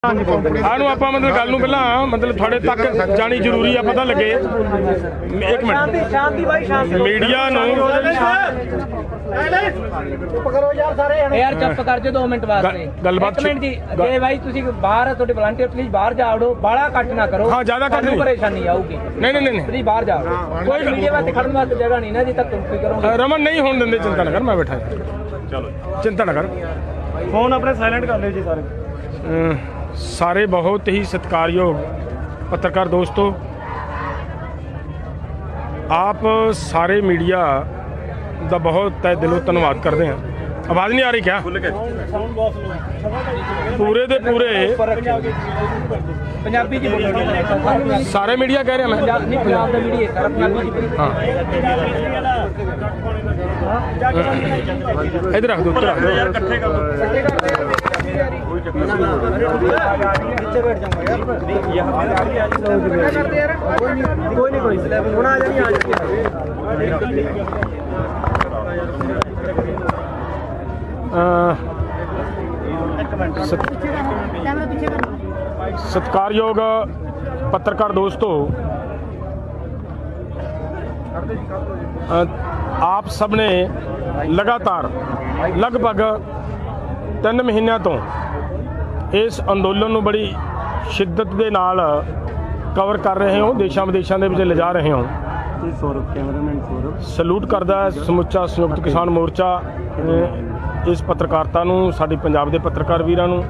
आनू आपां मतलब गल नूं पहलां मतलब थोड़े तक जानी जरूरी है, पता लगे। एक मिनट मीडिया नूं यार चुप कर जो 2 मिनट वास्ते गलबात जी भाई तुसी बाहर थोड़े वॉलंटियर प्लीज बाहर जाओ, बाला कट ना करो। हाँ ज्यादा कट नहीं, परेशानी आऊगी। नहीं प्लीज बाहर जाओ, कोई मीडिया वास्ते खड़न वास्ते जगह नहीं ना जी, तक तुम करोगे। रमन नहीं होने देंगे, चिंता ना कर, मैं बैठा चलो चिंता ना कर। फोन अपने साइलेंट कर ले जी सारे। सारे बहुत ही सत्कारयोग पत्रकार दोस्तों, आप सारे मीडिया का बहुत तय दिलों धन्यवाद करते हैं। आवाज़ नहीं आ रही क्या? पूरे दे पूरे पंजाबी जी सारे मीडिया कह रहे हैं, मैं पंजाब दा मीडिया सारा पंजाबी जी। हाँ इधर रख दो, इधर रख दो। सत्कारयोग पत्रकार दोस्तों, आप सब ने लगातार लगभग 3 महीनों तो इस अंदोलन को बड़ी शिद्दत के नाल कवर कर रहे हो, देशों विदेशों के ले जा रहे हो। सलूट करदा है समुचा संयुक्त किसान मोर्चा इस पत्रकारिता नूं, साडी पंजाब के पत्रकार वीरां नूं।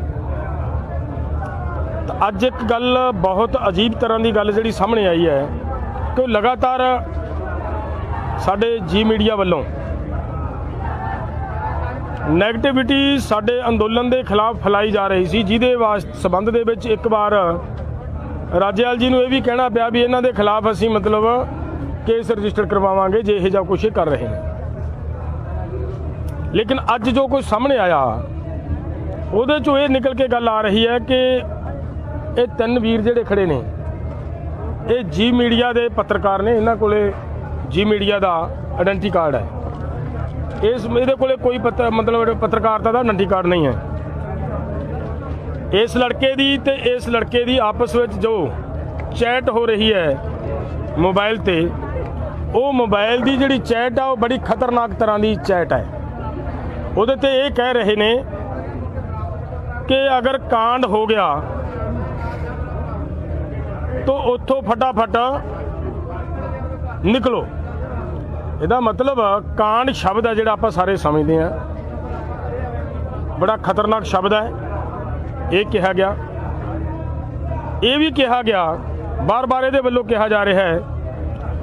अज एक गल बहुत अजीब तरह की गल जिहड़ी सामने आई है कि लगातार साडे जी मीडिया वालों नैगेटिविटी साडे अंदोलन के खिलाफ फैलाई जा रही सी, जिहदे संबंध दे विच एक बार राजेवाल जी नूं यह भी कहना पिया भी इन्हां दे खिलाफ असीं मतलब केस रजिस्टर करवावांगे जे इह जिहा कुछ कर रहे हैं। लेकिन अज जो कुछ सामने आया उहदे चों ये निकल के गल आ रही है कि ये 3 वीर जिहड़े खड़े ने ये जी मीडिया के पत्रकार ने, इन्हां कोले जी मीडिया का आइडेंटिटी कार्ड है। इस ये कोई मतलब पत्रकारिता का आइडेंटिटी कार्ड नहीं है। इस लड़के दी ते इस लड़के दी आपस में जो चैट हो रही है मोबाइल ते, वो मोबाइल की जिहड़ी चैट है वो बड़ी खतरनाक तरह की चैट है। उहदे ते ये कह रहे ने कि अगर कांड हो गया तो उतों फटाफट निकलो। इहदा मतलब कांड शब्द है जिहड़ा आपां सारे समझते हैं, बड़ा खतरनाक शब्द है। ये कहा गया, ये भी कहा गया, बार बार ये वल्लों कहा जा रहा है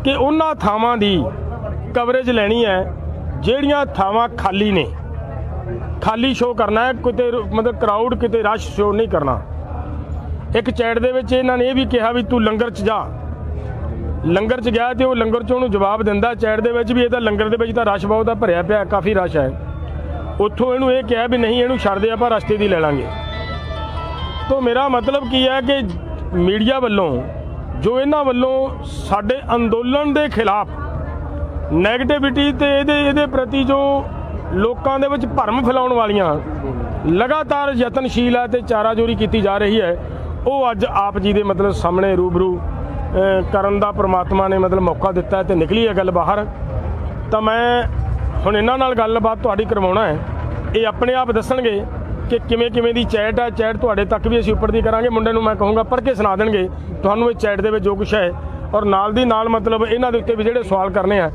कि उन्हां थावां दी कवरेज लैनी है जिहड़ियां थावां खाली ने, खाली शो करना है, किते मतलब क्राउड किते रश शो नहीं करना। एक चैट दे विच इन्हां ने यह भी कहा भी तू लंगर च जा, लंगर च गया तो लंगर चों उहनूं जवाब दिंदा चैट दे विच भी इहदा लंगर दे विच तां रश बहुत है, भरिया पिया काफ़ी रश है। उत्थों इहनूं ये कहा भी नहीं इहनूं छड्ड दे आपां रस्ते दी लै लांगे। तो मेरा मतलब की है कि मीडिया वालों जो इन्हां वालों साडे अंदोलन के खिलाफ नैगेटिविटी ते इहदे प्रति जो लोकां दे विच भरम फैलाउण वालियां लगातार यतनशील है तो चाराजोरी की जा रही है, वो अज आप जी दे मतलब सामने रूबरू करन दा परमात्मा ने मतलब मौका दिता है तो निकली है गल बाहर। तो मैं हुण इन्हां नाल गलबात तुहाडी करवाउणा है, ये अपने आप दसणगे कि किवें किवें दी चैट है। चैट तुहाडे तक भी असीं उपर दी करांगे, मुंडे नूं मैं कहूँगा पढ़ के सुना देणगे तुहानूं ये चैट दे विच जो कुछ है, और नाल दी नाल मतलब इन्हां दे उत्ते भी जिहड़े सवाल करने आ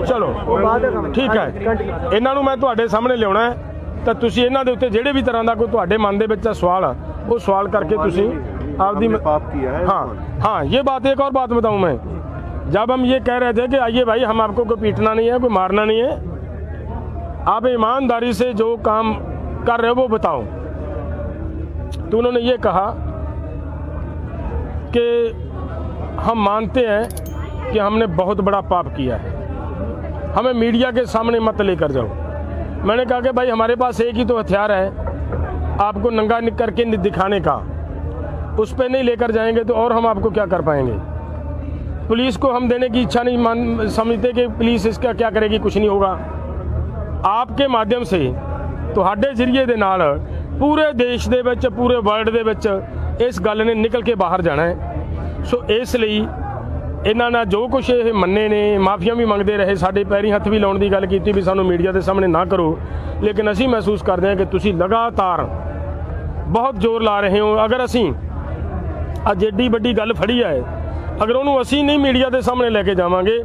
चलो ठीक है, इन्हां नूं मैं तुहाडे सामने लियाउणा है। तो तुसीं इन्हां दे उत्ते जिहड़े भी तरह का कोई तुहाडे मन दे विच सवाल आ वो सवाल करके तुसीं आपदी पाप किया है। हाँ ये बात, एक और बात बताऊं मैं, जब हम ये कह रहे थे कि आइए भाई हम आपको कोई पीटना नहीं है, कोई मारना नहीं है, आप ईमानदारी से जो काम कर रहे हो वो बताओ। तो उन्होंने ये कहा कि हम मानते हैं कि हमने बहुत बड़ा पाप किया है, हमें मीडिया के सामने मत लेकर जाओ। मैंने कहा कि भाई हमारे पास एक ही तो हथियार है आपको नंगा करके दिखाने का, उस पर नहीं लेकर जाएंगे तो और हम आपको क्या कर पाएंगे। पुलिस को हम देने की इच्छा नहीं समझते कि पुलिस इसका क्या करेगी, कुछ नहीं होगा। आपके माध्यम से तुहाडे जरिए दे नाल पूरे देश दे विच पूरे वर्ल्ड दे विच इस गल ने निकल के बाहर जाना है। सो इसलिए इन्हां नाल जो कुछ ये मन्ने ने, माफिया भी मंगते रहे, साडे पैरी हत्थ भी लाउण दी गल कीती भी सानू मीडिया के सामने ना करो, लेकिन असीं महसूस करते हैं कि तुसीं लगातार बहुत जोर ला रहे हो। अगर असीं अज एड्डी वड्डी गल फड़ी है, अगर उन्होंने असीं नहीं मीडिया के सामने लैके जावांगे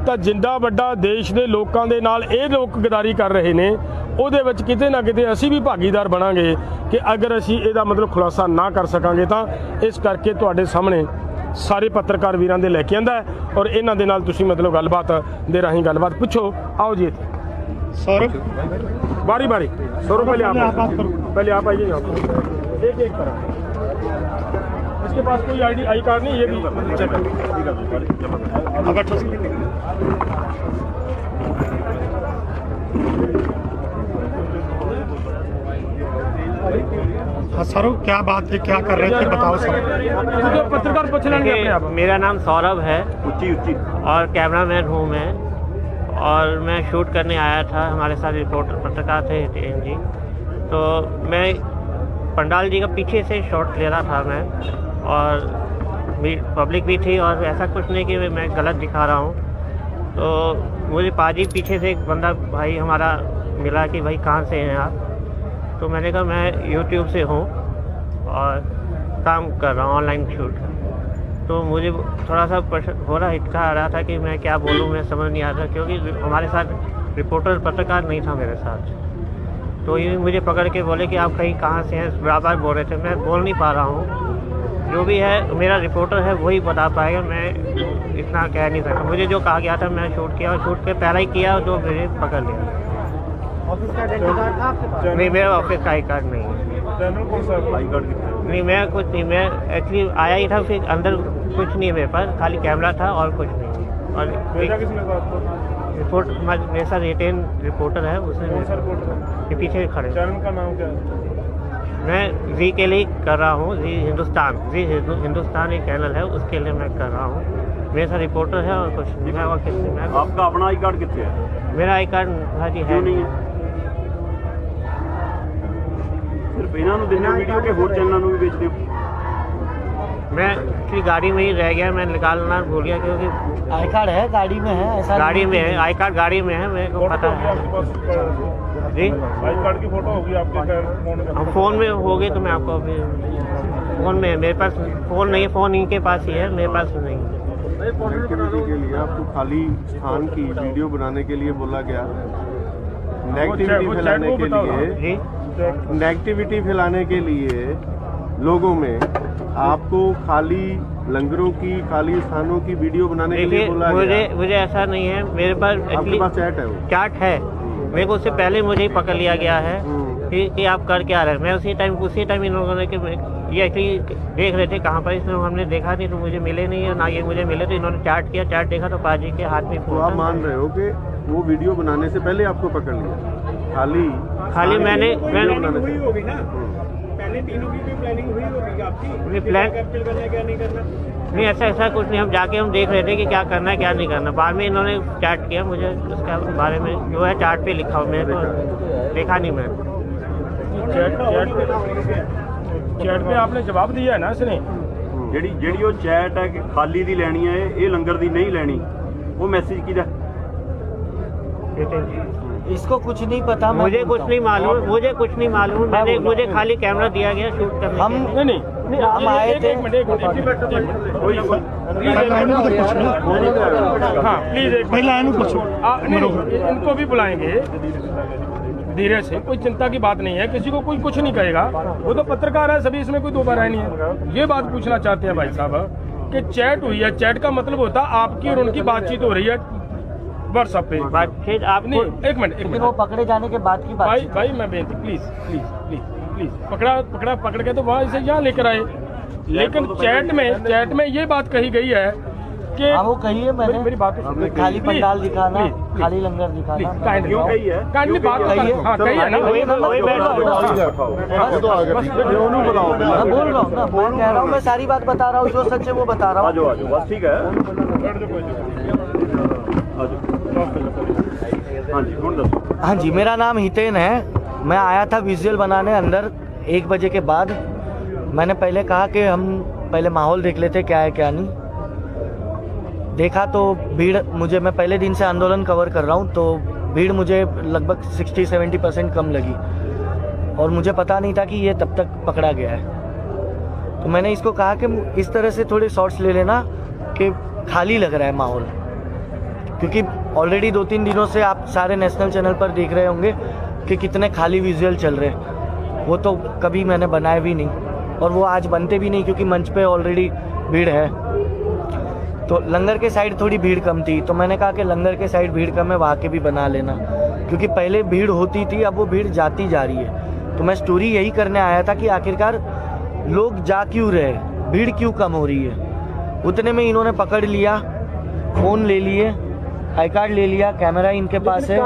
तो जिंदा वड्डा देश के लोगों के नाल ये लोग गद्दारी कर रहे हैं, ਉਹਦੇ ਵਿੱਚ किते ना किते असी भी भागीदार बनांगे कि अगर असी ਇਹਦਾ मतलब खुलासा ना कर सकांगे तो इस करके तुहाडे सामने सारे पत्रकार वीरां दे लैके आंदा है और इन्हां दे नाल तुसीं मतलब गलबात दे राहीं गलबात पुछो। आओ जी सौरभ बारी बारी सौरभ पहले आप आइए। एक एक करा, इसके पास कोई आई कार्ड नहीं, ये भी हाँ सर, क्या बात है, क्या कर रहे थे, बताओ सर। पत्रकार पूछ लेंगे अपने आप। मेरा नाम सौरभ है और कैमरामैन हूँ मैं, और मैं शूट करने आया था। हमारे साथ रिपोर्टर पत्रकार थे हितेन जी, तो मैं पंडाल जी का पीछे से शॉट ले रहा था मैं, और पब्लिक भी थी, और ऐसा कुछ नहीं कि मैं गलत दिखा रहा हूँ। तो मुझे पाजी पीछे से एक बंदा भाई हमारा मिला कि भाई कहाँ से हैं आप, तो मैंने कहा मैं यूट्यूब से हूँ और काम कर रहा हूँ ऑनलाइन शूट। तो मुझे थोड़ा सा हो रहा हिचका आ रहा था कि मैं क्या बोलूँ, मैं समझ नहीं आ रहा, क्योंकि हमारे साथ रिपोर्टर पत्रकार नहीं था मेरे साथ। तो ये मुझे पकड़ के बोले कि आप कहीं कहाँ से हैं, बराबर बोल रहे थे, मैं बोल नहीं पा रहा हूँ। जो भी है मेरा रिपोर्टर है वही बता पाएगा, मैं इतना कह नहीं सकता। मुझे जो कहा गया था मैं शूट किया, और शूट के पहले ही किया जो मुझे पकड़ लिया। ऑफिस का आईडी कार्ड था आपके पास? नहीं, मेरा ऑफिस का आई कार्ड नहीं है। चैनल कौन सा आई कार्ड? नहीं, मैं कुछ नहीं, मैं एक्चुअली आया ही था, फिर अंदर कुछ नहीं है मेरे पास, खाली कैमरा था और कुछ नहीं। और भेजा किसने था आपको? रिपोर्ट मेरे साथ रिटेन रिपोर्टर है, उसने के पीछे खड़े। चैनल का नाम क्या है? मैं जी के लिए कर रहा हूँ, जी हिंदुस्तान एक चैनल है, उसके लिए मैं कर रहा हूँ। मेरे साथ रिपोर्टर है और कुछ नहीं। मैं और किसी में। आपका अपना आई कार्ड कितने है? मेरा आई कार्ड भाजी है नहीं है, सिर्फ इन्हों को देने वीडियो के होर चैनलों को भी बेचते हो? मैं एक्चुअली गाड़ी में ही रह गया, मैं निकालना भूल गया, क्योंकि आई कार्ड है गाड़ी में है, ऐसा गाड़ी में है, आई कार्ड गाड़ी में है, मेरे को पता है जी। आई कार्ड की फोटो होगी आपके फोन में? हम फ़ोन में होगी तो मैं आपको अभी फ़ोन में, मेरे पास फ़ोन नहीं है, फ़ोन इनके पास ही है, मेरे पास नहीं है। कनेक्टिविटी के लिए आपको खाली स्थान की वीडियो बनाने के लिए बोला गया, नेगेटिविटी फैलाने के लिए जी, नेगेटिविटी फैलाने के लिए लोगों में आपको खाली लंगरों की, खाली स्थानों की वीडियो बनाने के लिए बोला गया। मुझे ऐसा नहीं है, मेरे पास आपके पास चैट है? वो चार्ट है मेरे को, उससे पहले मुझे ही पकड़ लिया गया है कि आप कर क्या रहे हैं। मैं उसी टाइम इन लोगों ने कि ये एक्चुअली देख रहे थे कहाँ पर, इसमें हमने देखा नहीं तो मुझे मिले नहीं है ना, ये मुझे मिले तो इन्होंने चार्ट किया, चार्ट देखा तो पाजी के हाथ में तो आप मान रहे हो कि वो वीडियो बनाने से पहले आपको पकड़ लिया? खाली मैंने हुई होगी ना, पहले तीनों की भी प्लानिंग हुई होगी आपकी, प्लान कैप्चर करना है क्या नहीं करना? नहीं, ऐसा कुछ नहीं, हम जाके हम देख रहे थे कि क्या करना है क्या नहीं करना। बाद में इन्होंने चार्ट किया, मुझे उसके बारे में जो है चार्ट पे लिखा हो, मेरे को देखा नहीं मैंने। चैट पे आपने जवाब दिया है ना इसने? ਜਿਹੜੀ ਉਹ ਚੈਟ ਹੈ ਕਿ ਖਾਲੀ ਦੀ ਲੈਣੀ ਹੈ, ਇਹ ਲੰਗਰ ਦੀ ਨਹੀਂ ਲੈਣੀ, ਉਹ ਮੈਸੇਜ ਕਿਹਦਾ? इसको कुछ नहीं पता, मुझे कुछ नहीं मालूम, मुझे खाली कैमरा दिया गया शूट करने। हम नहीं हम आए थे। हाँ प्लीज एक मिनट, इनको भी बुलाएंगे धीरे से, कोई चिंता की बात नहीं है, किसी को कोई कुछ नहीं कहेगा, वो तो पत्रकार है सभी, इसमें कोई दो बार नहीं है। ये बात पूछना चाहते हैं भाई साहब कि चैट हुई है, चैट का मतलब होता है आपकी और उनकी बातचीत हो रही है व्हाट्सएप पे। फिर आप नहीं, एक मिनट, वो पकड़े जाने के बाद की बात। भाई मैं बेनती, प्लीज पकड़ के तो वहाँ इसे यहाँ लेकर आए, लेकिन चैट में ये बात कही गई है कि वो कही है मैंने, मेरी बात खाली पंडाल दिखाना, खाली लंगर दिखाना। क्यों कही है? काइंडली बात कही है ना, बोल रहा हूँ ना, मैं कह रहा हूँ, मैं सारी बात बता रहा हूँ, जो सच है वो बता रहा हूँ। आज बस ठीक है। हाँ जी, मेरा नाम हितेन है। मैं आया था विजुअल बनाने अंदर 1 बजे के बाद मैंने पहले कहा कि हम पहले माहौल देख लेते क्या है क्या नहीं। देखा तो भीड़, मैं पहले दिन से आंदोलन कवर कर रहा हूँ, तो भीड़ मुझे लगभग 60-70% कम लगी और मुझे पता नहीं था कि ये तब तक पकड़ा गया है। तो मैंने इसको कहा कि इस तरह से थोड़े शॉट्स ले लेना कि खाली लग रहा है माहौल, क्योंकि ऑलरेडी 2-3 दिनों से आप सारे नेशनल चैनल पर देख रहे होंगे कि कितने खाली विजुअल चल रहे हैं। वो तो कभी मैंने बनाए भी नहीं और वो आज बनते भी नहीं, क्योंकि मंच पे ऑलरेडी भीड़ है। तो लंगर के साइड थोड़ी भीड़ कम थी, तो मैंने कहा कि लंगर के साइड भीड़ कम है, वहाँ के भी बना लेना, क्योंकि पहले भीड़ होती थी, अब वो भीड़ जाती जा रही है। तो मैं स्टोरी यही करने आया था कि आखिरकार लोग जा क्यों रहे, भीड़ क्यों कम हो रही है। उतने में इन्होंने पकड़ लिया, फ़ोन ले लिए, आई कार्ड ले लिया, कैमरा इनके पास है,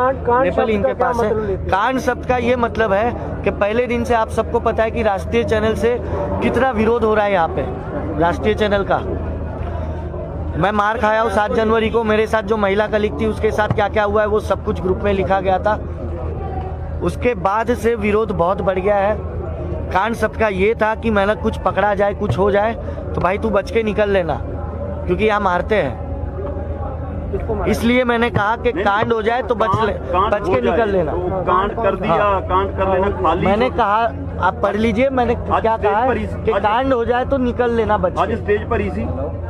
नेपाल इनके पास है। कांड शब्द का ये मतलब है कि पहले दिन से आप सबको पता है कि राष्ट्रीय चैनल से कितना विरोध हो रहा है यहाँ पे, राष्ट्रीय चैनल का। मैं मार खाया हूँ 7 जनवरी को, मेरे साथ जो महिला कलीग थी उसके साथ क्या क्या हुआ है वो सब कुछ ग्रुप में लिखा गया था। उसके बाद से विरोध बहुत बढ़ गया है। कांड सबका ये था कि मैंने कुछ पकड़ा जाए, कुछ हो जाए तो भाई तू बच के निकल लेना, क्योंकि यहाँ मारते हैं। इसलिए मैंने कहा कि कांड हो जाए तो बच के निकल लेना। कांड कर दिया, कांड कर लेना खाली। मैंने कहा आप पढ़ लीजिए, मैंने क्या कहा है कि कांड हो जाए तो निकल लेना बच के। आज स्टेज पर इसी,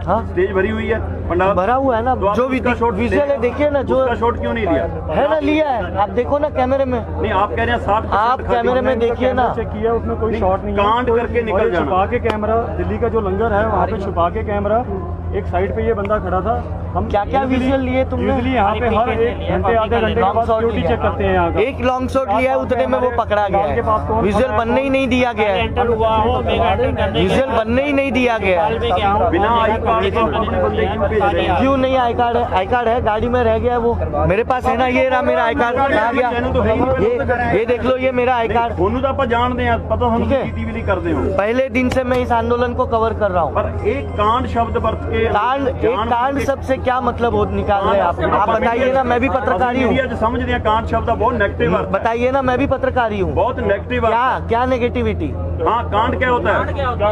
हाँ स्टेज भरी हुई है, पंडाल भरा हुआ है ना। तो जो भी विजुअल है देखिए ना, जो शॉट क्यों नहीं लिया है ना, लिया है, आप देखो ना कैमरे में। नहीं, आप कह रहे हैं 60%, आप कैमरे में देखिए ना, चेक किया, उसमें कोई शॉट नहीं है। कांड करके निकल जाना। छुपा के कैमरा, दिल्ली का जो लंगर है वहाँ पे छुपा के कैमरा, एक साइड पे ये बंदा खड़ा था। हम क्या क्या विजुअल लिए तुमने? यूजुअली यहाँ पे हर 1 घंटे आधे घंटे के बाद सिक्योरिटी चेक करते हैं यहाँ का। एक लॉन्ग शॉट लिया है, उतने में वो पकड़ा गया है। विजुअल बनने ही नहीं दिया गया है, विजुअल बनने ही नहीं दिया गया है। बिना आई कार्ड क्यों नहीं आई कार्ड है? आई कार्ड है, गाड़ी में रह गया है वो, मेरे पास है ना। ये रहा मेरा आई कार्ड, कहाँ गया? ये देख लो, ये मेरा आई कार्ड। ਤੁਹਾਨੂੰ ਤਾਂ ਆਪਾਂ ਜਾਣਦੇ ਆ, ਪਤਾ ਤੁਹਾਨੂੰ सीसीटीवी ਕਰਦੇ हो। पहले दिन से मैं इस आंदोलन को कवर कर रहा हूँ। पर एक कांड शब्द बरत के कांड शब्द से क्या मतलब हो निकाल रहे हैं आप बताइए ना। मैं भी पत्रकारी हूँ, समझते हैं कांड शब्द बहुत नेगेटिव है। बताइए ना, मैं भी पत्रकारी हूँ। बहुत नेगेटिव है। क्या नेगेटिविटी? हाँ, कांड क्या होता है?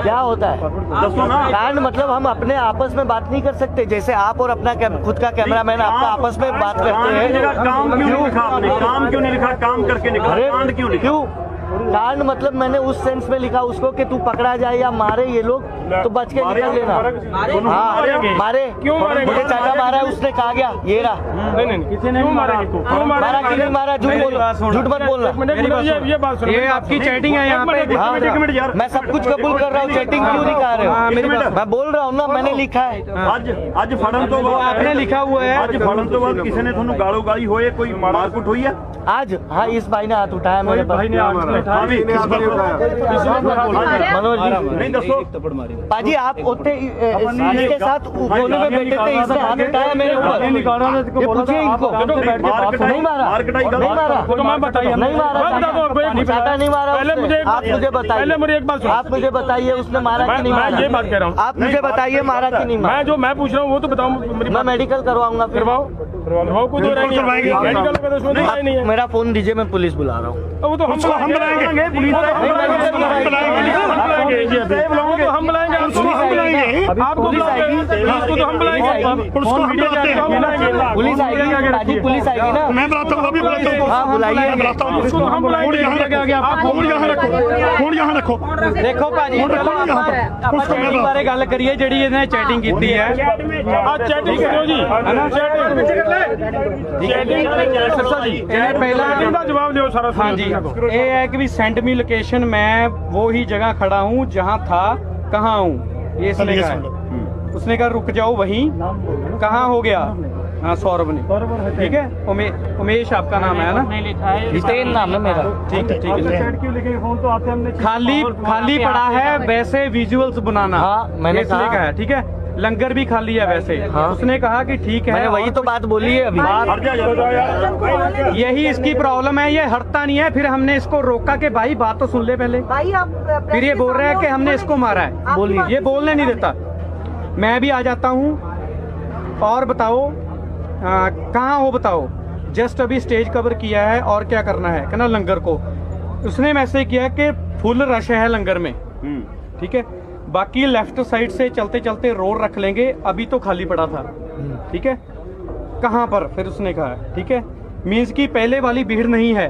क्या होता है दसो ना। कांड मतलब हम अपने आपस में बात नहीं कर सकते, जैसे आप और अपना खुद का कैमरामैन आपका आपस में बात करते हैं। काम क्यों लिखा आपने? काम क्यों नहीं लिखा? काम करके निकला, कांड क्यों लिखा? क्यों कांड मतलब मैंने उस सेंस में लिखा उसको कि तू पकड़ा जाए या मारे ये लोग तो बच के निकल लेना। हाँ मारे, क्यों मारे? मुझे चाटा मारा है उसने, कहा गया ये रहा। नहीं किसी ने मारा मारा कि नहीं मारा? झूठ मत बोलना। ये बात सुनो, ये आपकी चैटिंग है यहाँ पे। एक मिनट यार, मैं सब कुछ कबूल कर रहा हूँ, चैटिंग क्यों दिखा रहे हो? मैं बोल रहा हूँ ना, मैंने लिखा है। ਅੱਜ ਫੜਨ ਤੋਂ ਬਾਅਦ आपने लिखा हुआ है। ਅੱਜ ਫੜਨ ਤੋਂ ਬਾਅਦ ਕਿਸੇ ਨੇ ਤੁਹਾਨੂੰ ਗਾਲੋ ਗਾਲੀ ਹੋਏ, ਕੋਈ ਮਾਰਕੁੱਟ ਹੋਈ ਹੈ? आज हाँ, इस भाई ने हाथ उठाया मेरे पास। भाई ने हाथ मनोज जी नहीं दसो पाजी, आप उठे इसके साथ कोने में बैठे थे, इसने हाथ उठाया मेरे ऊपर। ये पूछिए इनको, नहीं मारा, नहीं मारा, मैं बताइए, नहीं मारा, चाटा नहीं मारा। पहले मुझे आप मुझे बताइए, पहले मुझे एक बात सुनो। आप मुझे बताइए उसने मारा कि नहीं मैं मारा? ये बात कह रहा हूँ, आप मुझे बताइए मारा कि नहीं मारा? मैं जो मैं पूछ रहा हूँ वो तो बताऊँ। मैं मेडिकल करवाऊंगा, करवाओ को तो मेडिकल का तो नहीं है। मेरा फोन दीजिए, मैं पुलिस बुला रहा हूँ। वो तो हम बुलाएंगे, पुलिस हम बुलाएंगे, आपको तो हम बुलाएंगे, पुलिस आएगी, पुलिस आएगी ना। मैं बुलाता हूँ, अभी बुलाता हूँ। हाँ बुलाइए, मैं बुलाता हूँ। फोन यहाँ रखो, फोन यहाँ रखो। देखो भाजी, ਆਪਾਂ ਚੈਟਿੰਗ ਬਾਰੇ ਗੱਲ ਕਰੀਏ ਜਿਹੜੀ ਇਹਨੇ ਚੈਟਿੰਗ ਕੀਤੀ ਹੈ। ਆ ਚੈਟਿੰਗ ਕਰੋ ਜੀ, ਹੈ ਨਾ? ਚੈਟਿੰਗ ਇਹਨੇ ਪਹਿਲਾਂ ਦਾ ਜਵਾਬ ਦਿਓ ਸਾਰਾ। हाँ जी, ये है कि भी सेंड मी लोकेशन, मैं वो ही जगह खड़ा हूँ जहाँ था, कहाँ हूँ ये इसने कहा है। उसने कहा रुक जाओ वहीं, कहाँ हो गया? हाँ सौरभ ने, ठीक है। उमेश आपका नाम है ना? जितेन नाम है मेरा। ठीक है, ठीक है। क्यों लिखे फोन तो आते हमने खाली पड़ा है वैसे विजुअल्स बनाना। हाँ, मैंने इसलिए कहा है, ठीक है। लंगर भी खाली है वैसे। हाँ। उसने कहा कि ठीक है, मैंने वही तो बात बोली है अभी। यही इसकी प्रॉब्लम है, ये हटता नहीं है। फिर हमने इसको रोका कि भाई बात तो सुन ले पहले। भाई आप फिर ये बोल रहा है कि हमने इसको मारा है। बोलिए, ये बोलने नहीं देता। मैं भी आ जाता हूँ। और बताओ कहाँ हो, बताओ। जस्ट अभी स्टेज कवर किया है और क्या करना है, कहना लंगर को। उसने मैसेज किया कि फुल रश है लंगर में, ठीक है। बाकी लेफ्ट साइड से चलते चलते रोड रख लेंगे, अभी तो खाली पड़ा था, ठीक है। कहाँ पर, फिर उसने कहा, ठीक है, मीन्स की पहले वाली भीड़ नहीं है,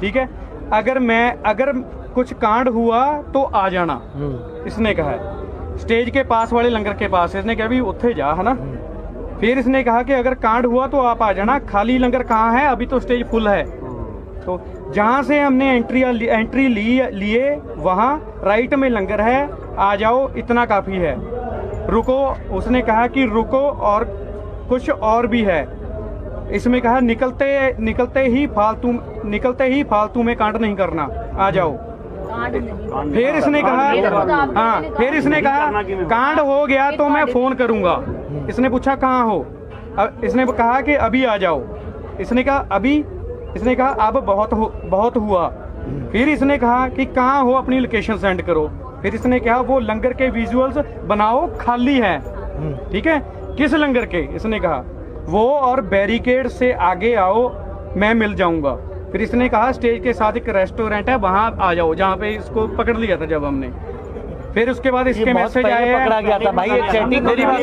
ठीक है। अगर कुछ कांड हुआ तो आ जाना, इसने कहा है। स्टेज के पास वाले लंगर के पास, इसने कहा भी उत्थे जा, है ना। फिर इसने कहा कि अगर कांड हुआ तो आप आ जाना, खाली लंगर कहाँ है, अभी तो स्टेज फुल है। तो जहाँ से हमने एंट्री लिए वहाँ राइट में लंगर है, आ जाओ, इतना काफी है। रुको, उसने कहा कि रुको और कुछ और भी है। इसमें कहा निकलते ही फालतू में कांड नहीं करना, आ जाओ। फिर इसने कहा, हाँ, फिर इसने कहा कांड हो गया तो मैं फोन करूंगा। इसने पूछा कहाँ हो, इसने कहा कि अभी आ जाओ। इसने कहा अभी, इसने कहा अब बहुत हुआ। फिर इसने कहा कि कहाँ हो, अपनी लोकेशन सेंड करो। फिर इसने कहा वो लंगर के विजुअल्स बनाओ, खाली है, ठीक है। किस लंगर के, इसने कहा वो, और बैरिकेड से आगे आओ, मैं मिल जाऊंगा। फिर इसने कहा स्टेज के साथ एक रेस्टोरेंट है, वहां आ जाओ, जहाँ पे इसको पकड़ लिया था जब हमने। फिर उसके बाद इसके मैसेज आए, पकड़ा गया था भाई, एक चैटिंग मेरी बात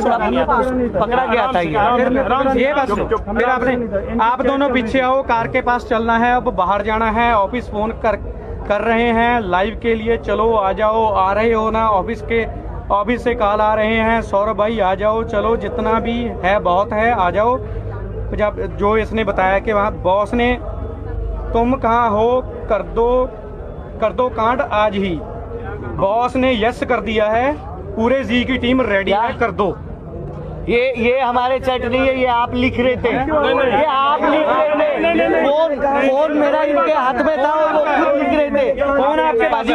पकड़ा गया था ये बस। फिर आप दोनों पीछे आओ, कार के पास चलना है, अब बाहर जाना है, ऑफिस फोन कर रहे हैं लाइव के लिए, चलो आ जाओ, आ रहे हो ना, ऑफिस से कॉल आ रहे हैं, सौरभ भाई आ जाओ, चलो जितना भी है बहुत है, आ जाओ। जब जो इसने बताया कि वहाँ बॉस ने, तुम कहाँ हो, कर दो कांड आज ही। बॉस ने यस कर दिया है, पूरे जी की टीम रेडी है, कर दो। ये हमारे चैट नहीं है, ये आप लिख रहे थे, ये आप लिख रहे थे। फोन मेरा इनके हाथ में था और वो खुद लिख रहे थे। फोन आपके पास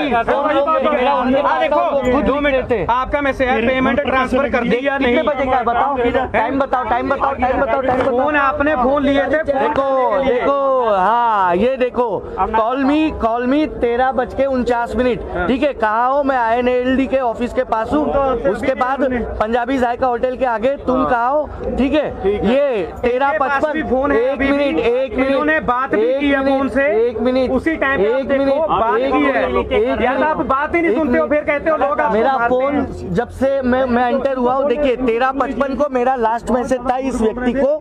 देखो, 2 मिनट थे, आपका मैसेज है, पेमेंट ट्रांसफर कर दी या नहीं, बजे का बताओ, टाइम बताओ। फोन आपने फोन लिए थे, देखो, हाँ ये देखो, कॉल मी 13:49, ठीक है। कहाँ हो, मैं INLD के ऑफिस के पास हूँ। उसके बाद पंजाबी जायका होटल के आगे, तुम कहाँ हो, ठीक है। ये 13:55, एक मिनट, बात भी की है फोन से, एक मिनट, उसी टाइम बात की है, या आप बात ही नहीं सुनते हो, फिर कहते हो लोग। मेरा फोन जब से मैं एंटर हुआ हूँ, देखिए 13:55 को मेरा लास्ट मैसेज था इस व्यक्ति को,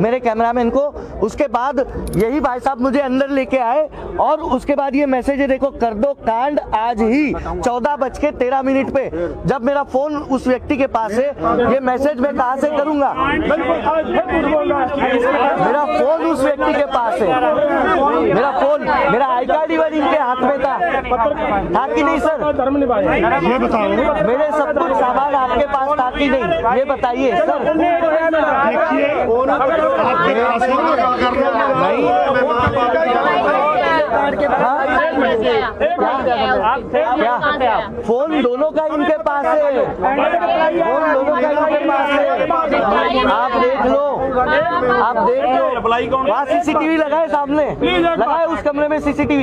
मेरे कैमरामैन को। उसके बाद यही भाई साहब मुझे अंदर लेके आए, और उसके बाद ये मैसेज है, देखो, कर दो कांड आज ही 14:13 पे। जब मेरा फोन उस व्यक्ति के पास है, ये मैसेज मैं कहाँ से करूंगा? मेरा फोन उस व्यक्ति के पास है, मेरा आई कार्ड इनके हाथ में था कि नहीं सर? ये बताओ, मेरे सब कुछ सामान आपके पास था कि नहीं, ये बताइए सर। देखिए फोन दोनों का इनके पास है, फोन दोनों का इनके पास है। आप देख लो, वहाँ CCTV लगाए, सामने लगाए, उस कमरे में CCTV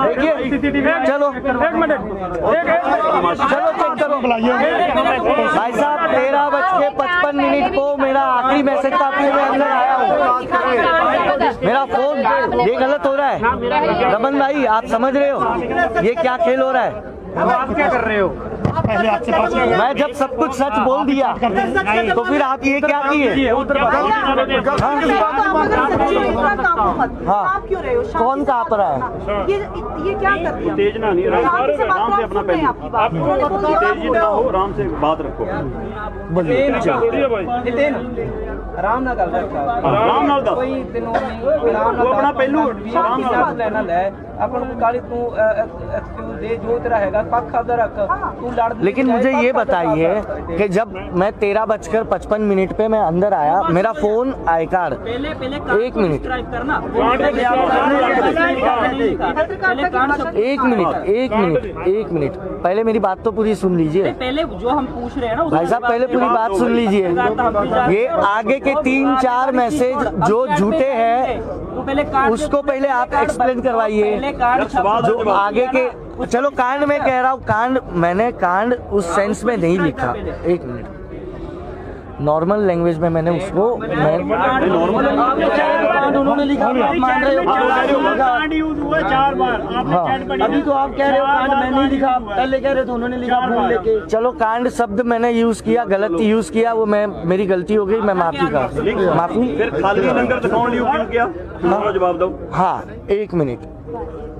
देखिए। चलो चेक करो भाई साहब। 13:55 को मेरा आखिरी मैसेज था, फिर मैं अंदर आया हूँ। मेरा फोन, ये गलत हो रहा है रमन भाई, आप समझ रहे हो ये क्या खेल हो रहा है? आप क्या कर रहे हो? मैं जब सब कुछ सच बोल दिया तो फिर आप ये क्या किए? हाँ, कौन कहाँ पर है? ये क्या कर दिया? तेजना नहीं, आराम से अपना पहले आराम से बात रखो। आराम ना गल आराम नाल दस, कोई तेनों अपना पहलू आराम नाल लेना ले, अपन को गाली तू एक्सक्यूज दे, जो तेरा हैगा पक्ष अदर रख, तू लड़। लेकिन मुझे ये बताइए कि जब मैं 13:55 पे मैं अंदर आया, मेरा फोन आई कार्ड, एक मिनट, पहले मेरी बात तो पूरी सुन लीजिए। पहले जो हम पूछ रहे हैं ना भाई साहब, पहले पूरी बात सुन लीजिए। ये आगे के 3-4 मैसेज जो झूठे हैं उसको पहले आप एक्सप्लेन करवाइए। जो आगे के, चलो कांड में कह रहा हूँ, कांड मैंने कांड उस सेंस में नहीं लिखा। एक मिनट, नॉर्मल लैंग्वेज में मैंने उसको उन्होंने लिखा, आप मान रहे हो 4 बार अभी तो आप कह रहे हो कांड मैंने लिखा, पहले कह रहे थे उन्होंने लिखा फोन लेके। चलो कांड शब्द मैंने यूज किया, गलत यूज किया, वो मेरी गलती हो गई, मैं माफी। फिर खाली लंगर दिखाने क्यों किया? जवाब दो। हाँ 1 मिनट,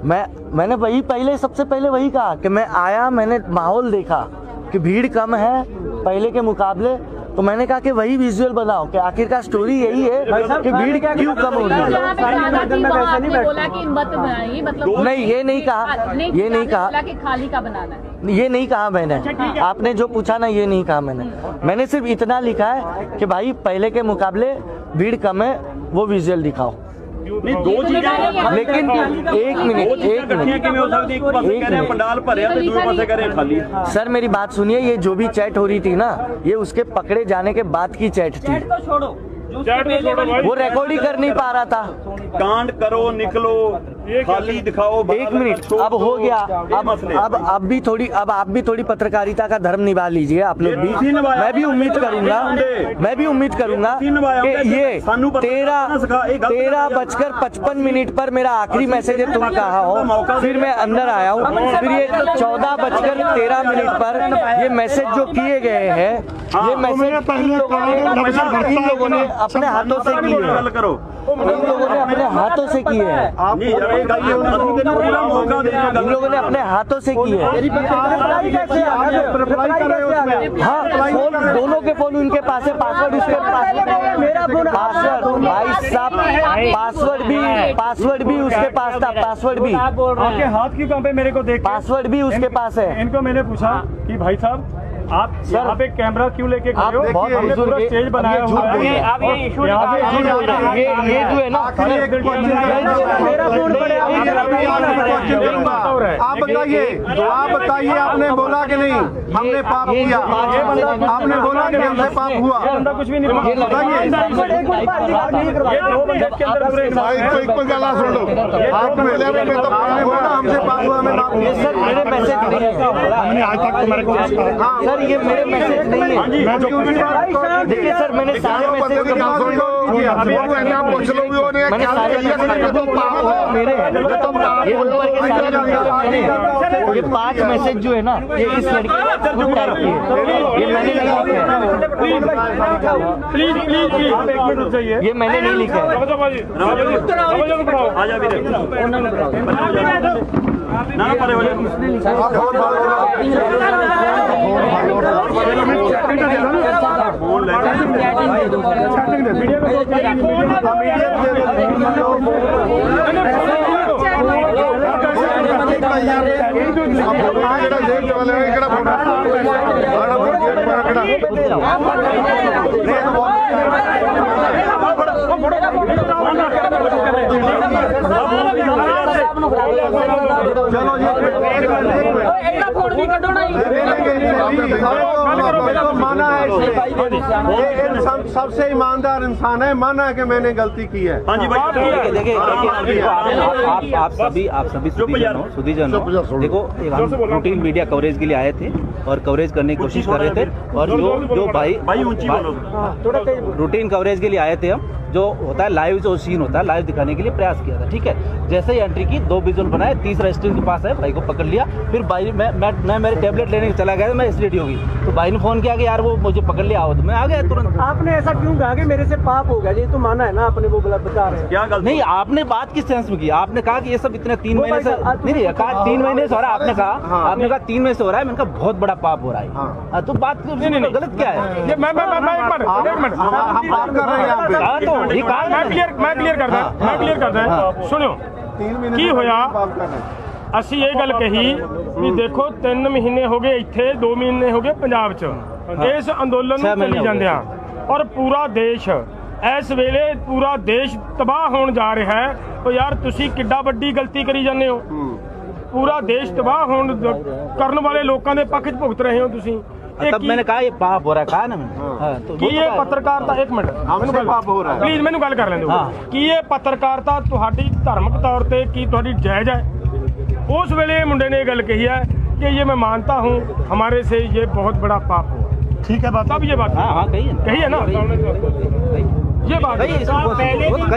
मैंने वही सबसे पहले वही कहा कि मैं आया, मैंने माहौल देखा कि भीड़ कम है पहले के मुकाबले, तो मैंने कहा कि वही विजुअल बनाओ कि आखिरकार स्टोरी यही है कि भीड़ क्यों कम हो रही है। नहीं ये नहीं कहा कि खाली का बनाना है, ये नहीं कहा मैंने, आपने जो पूछा ना ये नहीं कहा मैंने सिर्फ इतना लिखा है कि भाई पहले के मुकाबले भीड़ कम है, वो विजुअल दिखाओ। नहीं, 2 चीजें, लेकिन 1 मिनट पंडाल भरे तो दूसरे पासे करे खाली। सर मेरी बात सुनिए, ये जो भी चैट हो रही थी ना, ये उसके पकड़े जाने के बाद की चैट थी, वो रिकॉर्ड ही कर नहीं पा रहा था। कांड करो, निकलो, खाली दिखाओ। 1 मिनट अब हो गया, अब आप भी थोड़ी पत्रकारिता का धर्म निभा लीजिए आप लोग भी। मैं भी उम्मीद करूंगा कि ये 13:55 पर मेरा आखिरी मैसेज है, तुम कहा हो, फिर मैं अंदर आया हूँ, फिर ये 14:13 पर ये मैसेज जो किए गए हैं, ये मैसेज इन लोगों ने अपने हाथों से किए हैं, इन लोगों ने अपने हाथों से किए हैं, इन लोगों ने अपने हाथों से किए हैं। हाँ फोन, दोनों के फोन उनके पास है, पासवर्ड उसके पास है, पासवर्ड भाई साहब, पासवर्ड भी उसके पास था, पासवर्ड भी। आपके हाथ क्यों कांपे मेरे को देख? पासवर्ड भी उसके पास है। इनको मैंने पूछा कि भाई साहब आप यहाँ पे कैमरा क्यों लेके खड़े हो? हमने पूरा स्टेज बनाया हुआ है। ये जो है ना, आप बताइए, आपने बोला कि नहीं हमने पाप किया? आपने बोला कि हमसे पाप हुआ? कुछ भी नहीं हमसे पाप हुआ, सर मेरे मैसेज नहीं है सर, ये मेरे मैसेज नहीं है। देखिए सर मैंने सारे मैसेज मेरे ये 5 मैसेज जो है ना, ये इस लड़की को टाइप किए, ये मैंने नहीं लिखा है। प्लीज ये मैंने नहीं लिखा है। चलो माना है, सबसे ईमानदार इंसान है, माना है कि मैंने गलती की है। हाँ जी भाई, देखिए आप सभी सुधीजन देखो, हम रूटीन मीडिया कवरेज के लिए आए थे और कवरेज करने की कोशिश कर रहे थे, और जो भाई रूटीन कवरेज के लिए आए थे, हम जो होता है लाइव, जो सीन होता है लाइव दिखाने के लिए प्रयास किया था। ठीक है, जैसे ही एंट्री की 2 विजुअल बनाए, तीसरा स्टेज के पास है, भाई को पकड़ लिया, फिर भाई मैं मेरे टेबलेट लेने चला गया, मैं एसिडिटी हो गई, तो भाई ने फोन किया कि यार वो मुझे पकड़ लिया, आओ, तो मैं आ गया तुरंत। आपने ऐसा क्यों कहा कि मेरे से पाप हो गया? ये तो माना है ना आपने, वो गलत बता रहे हैं। क्या गलत? नहीं, आपने बात किस सेंस में की? आपने कहा कि ये सब इतने 3 महीने से नहीं कहा, 3 महीने से हो रहा है, आपने कहा 3 महीने से हो रहा है, मैंने कहा बहुत बड़ा पाप हो रहा है, तो बात गलत क्या है? मैं क्लियर करता है। सुनियो की होया, ਅਸੀਂ ਇਹ ਗੱਲ ਕਹੀ ਵੀ ਦੇਖੋ 3 ਮਹੀਨੇ ਹੋ ਗਏ ਇੱਥੇ, 2 ਮਹੀਨੇ ਹੋ ਗਏ ਪੰਜਾਬ 'ਚ ਇਸ ਅੰਦੋਲਨ ਨੂੰ ਚੱਲੀ ਜਾਂਦਿਆਂ, ਔਰ ਪੂਰਾ ਦੇਸ਼ ਇਸ ਵੇਲੇ ਪੂਰਾ ਦੇਸ਼ ਤਬਾਹ ਹੋਣ ਜਾ ਰਿਹਾ ਹੈ। ਉਹ ਯਾਰ ਤੁਸੀਂ ਕਿੱਡਾ ਵੱਡੀ ਗਲਤੀ ਕਰੀ ਜਾਂਦੇ ਹੋ, ਪੂਰਾ ਦੇਸ਼ ਤਬਾਹ ਹੋਣ ਕਰਨ ਵਾਲੇ ਲੋਕਾਂ ਦੇ ਪੱਖ 'ਚ ਭੁਗਤ ਰਹੇ ਹੋ ਤੁਸੀਂ। तब मैंने कहा ये पाप हो रहा है, कहा ना मैंने। तो ये पत्रकारता, एक मिनट प्लीज मैनू गल कर लें दो कि ये पत्रकारता तुहाडी धार्मिक तौर पे की तुहाडी जायज़ है? उस वेले मुंडे ने गल कही है कि ये मैं मानता हूँ हमारे से ये बहुत बड़ा पाप हुआ, ठीक है बात, तब ये बात हाँ कही है ना, ये बात पहले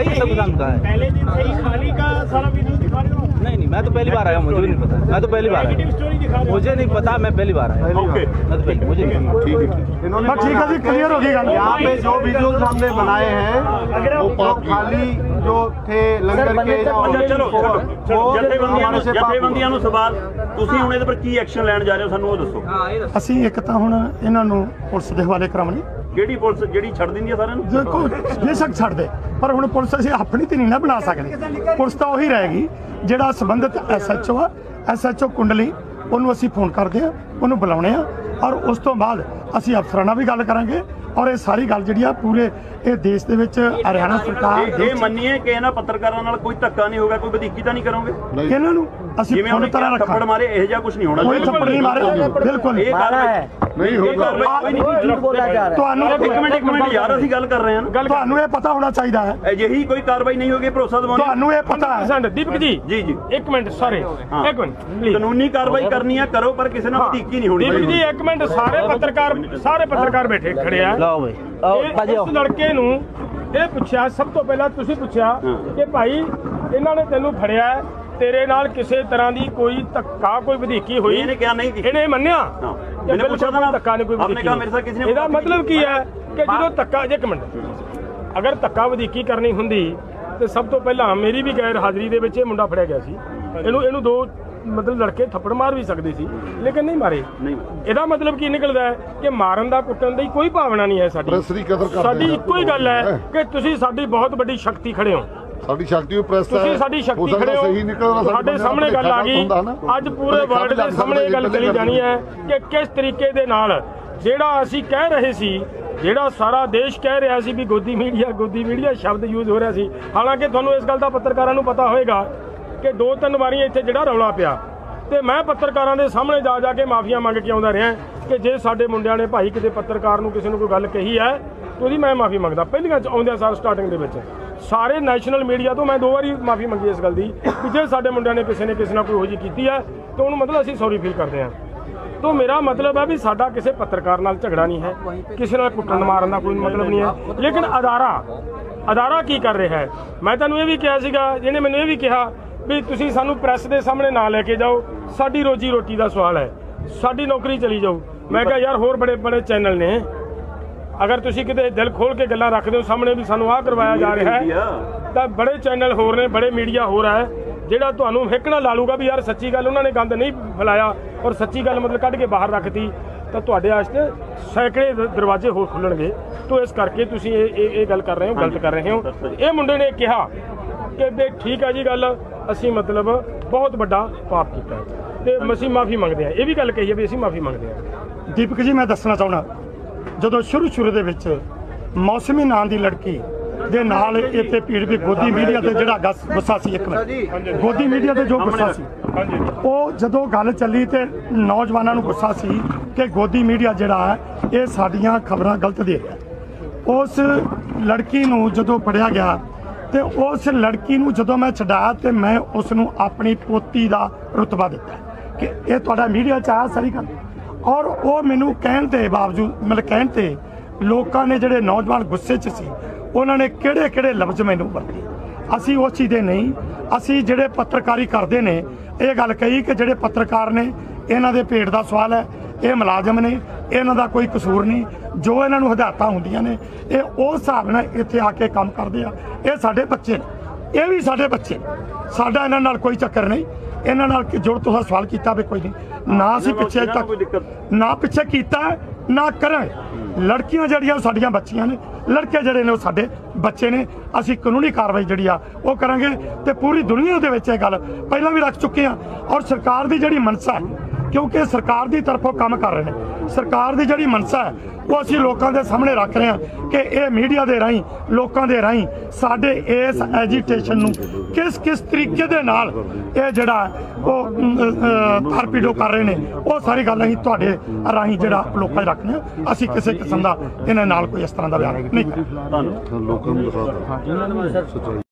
दिन से ही खाली का सारा वीडियो दिखा रहे हो? नहीं, मैं तो पहली बार आया, मुझे नहीं पता, मैं तो पहली बार आया, मुझे नहीं पता, मैं पहली बार आया, मुझे ठीक है जी, क्लियर हो गई। यहाँ पे जो वीडियोस हमने बनाए हैं वो खाली जो थे लंगर के, चलो ਜਥੇਬੰਦੀਆਂ ਨੂੰ ਸਵਾਲ, ਤੁਸੀਂ ਹੁਣ ਇਹਦੇ ਪਰ ਕੀ ਐਕਸ਼ਨ ਲੈਣ ਜਾ ਰਹੇ ਹੋ, ਸਾਨੂੰ ਉਹ ਦੱਸੋ। ਅਸੀਂ ਇੱਕ ਤਾਂ ਹੁਣ ਇਹਨਾਂ ਨੂੰ ਪੁਲਿਸ ਦੇ ਹਵਾਲੇ ਕਰਾਵਾਂਗੇ। ਕਿਹੜੀ ਪੁਲਿਸ ਜਿਹੜੀ ਛੱਡ ਦਿੰਦੀ ਹੈ ਸਾਰਿਆਂ ਨੂੰ? ਦੇਖੋ ਬੇਸ਼ੱਕ ਛੱਡ ਦੇ, ਪਰ ਹੁਣ ਪੁਲਿਸ ਅਸੀਂ ਆਪਣੀ ਤੇ ਨਹੀਂ ਨਾ ਬਣਾ ਸਕਦੇ। ਪੁਲਿਸ ਤਾਂ ਉਹੀ ਰਹੇਗੀ ਜਿਹੜਾ ਸੰਬੰਧਿਤ SHO ਆ, SHO ਕੁੰਡਲੀ, ਉਹਨੂੰ ਅਸੀਂ ਫੋਨ ਕਰਦੇ ਆ, ਉਹਨੂੰ ਬੁਲਾਉਣੇ ਆ, ਔਰ ਉਸ ਤੋਂ ਬਾਅਦ ਅਸੀਂ ਅਫਸਰਾਂ ਨਾਲ ਵੀ ਗੱਲ ਕਰਾਂਗੇ। ਔਰ ਇਹ ਸਾਰੀ ਗੱਲ ਜਿਹੜੀ ਆ ਪੂਰੇ ਇਹ ਦੇਸ਼ ਦੇ ਵਿੱਚ ਹਰਿਆਣਾ ਸਰਕਾਰ ਇਹ ਮੰਨੀਏ ਕਿ ਇਹਨਾਂ ਪੱਤਰਕਾਰਾਂ ਨਾਲ ਕੋਈ ਧੱਕਾ ਨਹੀਂ ਹੋਗਾ, ਕੋਈ ਵਧੀਕੀ ਤਾਂ ਨਹੀਂ ਕਰੋਗੇ ਇਹਨਾਂ ਨੂੰ? ਅਸੀਂ ਪੂਰੀ ਤਰ੍ਹਾਂ ਥੱਪੜ ਮਾਰੇ ਇਹੋ ਜਿਹਾ ਕੁਝ ਨਹੀਂ ਹੋਣਾ, ਕੋਈ ਥੱਪੜ ਨਹੀਂ ਮਾਰੇ, ਬਿਲਕੁਲ ਇਹ ਕਾਰਵਾਈ ਨਹੀਂ ਹੋਊਗੀ। ਤੁਹਾਨੂੰ ਇੱਕ ਮਿੰਟ ਯਾਰ, ਅਸੀਂ ਗੱਲ ਕਰ ਰਹੇ ਹਾਂ, ਤੁਹਾਨੂੰ ਇਹ ਪਤਾ ਹੋਣਾ ਚਾਹੀਦਾ ਹੈ ਅਜਿਹੀ ਕੋਈ ਕਾਰਵਾਈ ਨਹੀਂ ਹੋਗੀ, ਭਰੋਸਾ ਦਿਵਾਉਣਾ ਤੁਹਾਨੂੰ ਇਹ ਪਤਾ ਹੈ। ਦੀਪਕ ਜੀ ਜੀ ਇੱਕ ਮਿੰਟ, ਸੌਰੀ ਇੱਕ ਮਿੰਟ ਪਲੀਜ਼, ਕਾਨੂੰਨੀ ਕਾਰਵਾਈ ਕਰਨੀ ਹੈ ਕਰੋ, ਪਰ ਕਿਸੇ ਨਾਲ ਵਧੀਕੀ ਨਹੀਂ ਹੋਣੀ। ਦੀਪਕ ਜੀ ਇੱਕ ਮਿੰਟ, ਸਾਰੇ ਪੱਤਰਕਾਰ ਬੈਠੇ ਖੜੇ ਆ। ਲਓ ਬਈ ਉਸ ਲੜਕੇ ਨੂੰ ਇਹ ਪੁੱਛਿਆ, ਸਭ ਤੋਂ ਪਹਿਲਾਂ ਤੁਸੀਂ ਪੁੱਛਿਆ ਕਿ ਭਾਈ ਇਹਨਾਂ ਨੇ ਤੈਨੂੰ ਫੜਿਆ, ਤੇਰੇ ਨਾਲ ਕਿਸੇ ਤਰ੍ਹਾਂ ਦੀ ਕੋਈ ਧੱਕਾ, ਕੋਈ ਵਧੀਕੀ ਹੋਈ? ਇਹਨੇ ਕਿਹਾ ਨਹੀਂ, ਇਹਨੇ ਮੰਨਿਆ ਇਹਨੇ ਪੁੱਛਿਆ ਤਾਂ ਧੱਕਾ ਨਹੀਂ, ਕੋਈ ਵਧੀਕੀ। ਇਹਦਾ ਮਤਲਬ ਕੀ ਹੈ ਕਿ ਜਦੋਂ ਧੱਕਾ, ਇੱਕ ਮਿੰਟ, ਅਗਰ ਧੱਕਾ ਵਧੀਕੀ ਕਰਨੀ ਹੁੰਦੀ ਤੇ ਸਭ ਤੋਂ ਪਹਿਲਾਂ ਮੇਰੀ ਵੀ ਗੈਰ ਹਾਜ਼ਰੀ ਦੇ ਵਿੱਚ ਇਹ ਮੁੰਡਾ ਫੜਿਆ ਗਿਆ ਸੀ। ਇਹਨੂੰ ਦੋ ਮਤਲਬ ਲੜਕੇ ਥੱਪੜ ਮਾਰ ਵੀ ਸਕਦੇ ਸੀ, ਲੇਕਿਨ ਨਹੀਂ ਮਾਰੇ। ਇਹਦਾ ਮਤਲਬ ਕੀ ਨਿਕਲਦਾ ਹੈ ਕਿ ਮਾਰਨ ਦਾ, ਕੁੱਟਣ ਦੀ ਕੋਈ ਭਾਵਨਾ ਨਹੀਂ ਹੈ ਸਾਡੀ। ਸਾਡੀ ਇੱਕੋ ਹੀ ਗੱਲ ਹੈ ਕਿ ਤੁਸੀਂ ਸਾਡੀ ਬਹੁਤ ਵੱਡੀ ਸ਼ਕਤੀ ਖੜੇ ਹੋ, ਸਾਡੀ ਸ਼ਕਤੀ ਪ੍ਰੈਸ ਹੈ, ਤੁਸੀਂ ਸਾਡੀ ਸ਼ਕਤੀ ਖੜੇ ਹੋ। ਸਾਡੇ ਸਾਹਮਣੇ ਗੱਲ ਆ ਗਈ, ਅੱਜ ਪੂਰੇ ਵਰਲਡ ਦੇ ਸਾਹਮਣੇ ਗੱਲ ਕਰੀ ਜਾਣੀ ਹੈ ਕਿ ਕਿਸ ਤਰੀਕੇ ਦੇ ਨਾਲ ਜਿਹੜਾ ਅਸੀਂ ਕਹਿ ਰਹੇ ਸੀ, ਜਿਹੜਾ ਸਾਰਾ ਦੇਸ਼ ਕਹਿ ਰਿਹਾ ਸੀ ਵੀ ਗੋਦੀ ਮੀਡੀਆ ਸ਼ਬਦ ਯੂਜ਼ ਹੋ ਰਿਹਾ ਸੀ। ਹਾਲਾਂਕਿ ਤੁਹਾਨੂੰ ਇਸ ਗੱਲ ਦਾ ਪੱਤਰਕਾਰਾਂ ਨੂੰ ਪਤਾ ਹੋਏਗਾ ਕਿ 2-3 ਵਾਰੀਆਂ ਇੱਥੇ ਜਿਹੜਾ ਰੌਲਾ ਪਿਆ ਤੇ ਮੈਂ ਪੱਤਰਕਾਰਾਂ ਦੇ ਸਾਹਮਣੇ ਜਾ ਕੇ ਮਾਫੀਆਂ ਮੰਗ ਕੇ ਆਉਂਦਾ ਰਿਹਾ ਕਿ ਜੇ ਸਾਡੇ ਮੁੰਡਿਆਂ ਨੇ ਭਾਈ ਕਿਤੇ ਪੱਤਰਕਾਰ ਨੂੰ ਕਿਸੇ ਨੂੰ ਕੋਈ ਗੱਲ ਕਹੀ ਹੈ ਤੇ ਉਹਦੀ ਮੈਂ ਮਾਫੀ ਮੰਗਦਾ। ਪਹਿਲੀਆਂ ਆਉਂਦਿਆਂ ਸਾਰ ਸਟਾਰਟਿੰਗ ਦੇ ਵਿੱਚ ਸਾਰੇ ਨੈਸ਼ਨਲ ਮੀਡੀਆ ਤੋਂ ਮੈਂ 2 ਵਾਰੀ ਮਾਫੀ ਮੰਗੀ ਇਸ ਗੱਲ ਦੀ ਕਿ ਜੇ ਸਾਡੇ ਮੁੰਡਿਆਂ ਨੇ ਕਿਸੇ ਨਾਲ ਕੋਈ ਇਹੋ ਜਿਹੀ ਕੀਤੀ ਹੈ ਤਾਂ ਉਹਨੂੰ ਮਤਲਬ ਅਸੀਂ ਸੌਰੀ ਫੀਲ ਕਰਦੇ ਹਾਂ। तो मेरा मतलब है भी साडा किसी पत्रकार नाल झगड़ा नहीं है, किसी नाल कुट्टन मारन दा कोई मतलब नहीं है, लेकिन अदारा की कर रहा है। मैं तुहानूं ये भी कहा सीगा, जिहने मैनूं ये भी कहा भी तुसीं सानूं प्रैस दे सामने ना लैके जाओ, साडी रोजी रोटी का सवाल है, साडी नौकरी चली जाओ। मैं कहा यार होर बड़े बड़े चैनल ने, अगर तुसीं किते दिल खोल के गल्लां रखदे हो सामने भी सानूं आ करवाया जा रहा है, तो बड़े चैनल होर ने, बड़े मीडिया हो रहा है ਜਿਹੜਾ ਤੁਹਾਨੂੰ ਹਿੱਕਣਾ ਲਾ ਲੂਗਾ ਵੀ ਯਾਰ ਸੱਚੀ ਗੱਲ ਉਹਨਾਂ ਨੇ ਗੰਦ ਨਹੀਂ ਫੈਲਾਇਆ ਔਰ ਸੱਚੀ ਗੱਲ ਮਤਲਬ ਕੱਢ ਕੇ ਬਾਹਰ ਰੱਖਤੀ, ਤਾਂ ਤੁਹਾਡੇ ਵਾਸਤੇ ਸੈਂਕੜੇ ਦਰਵਾਜ਼ੇ ਹੋਰ ਖੁੱਲਣਗੇ। तो इस करके तुसीं ये गल कर रहे हो, गलत कर रहे हो। ये मुंडे ने कहा कि बे ठीक है जी गल, असीं मतलब बहुत बड़ा पाप किया ते असीं माफ़ी मंगते हैं। ये भी गल कही है भी असीं माफ़ी मंगते हैं। दीपक जी मैं दसना चाहना, जो शुरू दे विच मौसमी नाम की लड़की ਦੇ ਨਾਲ ਇੱਥੇ ਭੀੜ ਵੀ ਗੋਦੀ ਮੀਡੀਆ ਤੇ ਜਿਹੜਾ ਗੁੱਸਾ ਸੀ, ਇੱਕ ਮਿੰਟ ਗੋਦੀ ਮੀਡੀਆ ਤੇ ਜੋ ਗੁੱਸਾ ਸੀ ਉਹ ਜਦੋਂ ਗੱਲ ਚੱਲੀ ਤੇ ਨੌਜਵਾਨਾਂ ਨੂੰ ਗੁੱਸਾ ਸੀ ਕਿ ਗੋਦੀ ਮੀਡੀਆ ਜਿਹੜਾ ਹੈ ਇਹ ਸਾਡੀਆਂ ਖਬਰਾਂ ਗਲਤ ਦੇ ਰਿਹਾ। ਉਸ ਲੜਕੀ ਨੂੰ ਜਦੋਂ ਫੜਿਆ ਗਿਆ ਤੇ ਉਸ ਲੜਕੀ ਨੂੰ ਜਦੋਂ ਮੈਂ ਛਡਾਇਆ ਤੇ ਮੈਂ ਉਸ ਨੂੰ ਆਪਣੀ ਪੋਤੀ ਦਾ ਰੁਤਬਾ ਦਿੱਤਾ ਕਿ ਇਹ ਤੁਹਾਡਾ ਮੀਡੀਆ 'ਚ ਆ ਸਾਰੀ ਗੱਲ। ਔਰ ਉਹ ਮੈਨੂੰ ਕਹਿਣ ਦੇ ਬਾਵਜੂਦ ਮਤਲਬ ਕਹਿਣ ਤੇ ਲੋਕਾਂ ਨੇ ਜਿਹੜੇ ਨੌਜਵਾਨ ਗੁੱਸੇ 'ਚ ਸੀ ਉਹਨਾਂ ਨੇ ਕਿਹੜੇ ਲਫ਼ਜ਼ ਮੈਨੂੰ ਵਰਤੇ। ਅਸੀਂ ਉਸ ਚੀਜ਼ ਦੇ ਨਹੀਂ, ਅਸੀਂ ਜਿਹੜੇ ਪੱਤਰਕਾਰੀ ਕਰਦੇ ਨੇ ਇਹ ਗੱਲ ਕਹੀ ਕਿ ਜਿਹੜੇ ਪੱਤਰਕਾਰ ਨੇ ਇਹਨਾਂ ਦੇ ਪੇਟ ਦਾ ਸਵਾਲ ਹੈ, ਇਹ ਮੁਲਾਜ਼ਮ ਨੇ, ਇਹਨਾਂ ਦਾ ਕੋਈ ਕਸੂਰ ਨਹੀਂ, ਜੋ ਇਹਨਾਂ ਨੂੰ ਹਦਾਇਤਾਂ ਹੁੰਦੀਆਂ ਨੇ ਇਹ ਉਸ ਹਿਸਾਬ ਨਾਲ ਇੱਥੇ ਆ ਕੇ ਕੰਮ ਕਰਦੇ ਆ। ਇਹ ਸਾਡੇ ਬੱਚੇ ਨੇ, ਇਹ ਵੀ ਸਾਡੇ ਬੱਚੇ, ਸਾਡਾ ਇਹਨਾਂ ਨਾਲ ਕੋਈ ਚੱਕਰ ਨਹੀਂ। ਇਹਨਾਂ ਨਾਲ ਜੁੜ ਤੁਸੀਂ ਸਵਾਲ ਕੀਤਾ ਵੀ ਕੋਈ ਨਹੀਂ ਨਾ, ਅਸੀਂ ਪਿੱਛੇ ਤੱਕ ਨਾ ਪਿੱਛੇ ਕੀਤਾ ਨਾ ਕਰਾਂਗੇ। ਲੜਕੀਆਂ ਜਿਹੜੀਆਂ ਸਾਡੀਆਂ ਬੱਚੀਆਂ ਨੇ, ਲੜਕੇ ਜਿਹੜੇ ਨੇ ਉਹ ਸਾਡੇ ਬੱਚੇ ਨੇ। ਅਸੀਂ ਕਾਨੂੰਨੀ ਕਾਰਵਾਈ ਜਿਹੜੀ ਆ ਉਹ ਕਰਾਂਗੇ ਤੇ ਪੂਰੀ ਦੁਨੀਆ ਦੇ ਵਿੱਚ ਇਹ ਗੱਲ ਪਹਿਲਾਂ ਵੀ ਰੱਖ ਚੁੱਕੇ ਆ। ਔਰ ਸਰਕਾਰ ਦੀ ਜਿਹੜੀ ਮਨਸਾ ਹੈ, ਕਿਉਂਕਿ ਸਰਕਾਰ ਦੀ ਤਰਫੋਂ ਕੰਮ ਕਰ ਰਹੇ ਨੇ, ਸਰਕਾਰ ਦੀ ਜਿਹੜੀ ਮਨਸਾ ਹੈ ਉਹ ਅਸੀਂ ਲੋਕਾਂ ਦੇ ਸਾਹਮਣੇ ਰੱਖ ਰਹੇ ਹਾਂ ਕਿ ਇਹ ਮੀਡੀਆ ਦੇ ਰਾਹੀਂ, ਲੋਕਾਂ ਦੇ ਰਾਹੀਂ ਸਾਡੇ ਇਸ ਐਜੀਟੇਸ਼ਨ ਨੂੰ ਕਿਸ ਤਰੀਕੇ ਦੇ ਨਾਲ ਇਹ ਜਿਹੜਾ ਉਹ ਤਾਰਪੀਡੋ ਕਰ ਰਹੇ ਨੇ, ਉਹ ਸਾਰੀ ਗੱਲ ਅਸੀਂ ਤੁਹਾਡੇ ਰਾਹੀਂ ਜਿਹੜਾ ਲੋਕਾਂ 'ਚ ਰੱਖਦੇ ਹਾਂ। ਅਸੀਂ ਕਿਸੇ ਕਿਸਮ ਦਾ ਇਹਨਾਂ ਨਾਲ ਕੋਈ ਇਸ ਤਰ੍ਹਾਂ ਦਾ ਬਿਆਨ ਨਹੀਂ। ਲੋਕਾਂ ਨੂੰ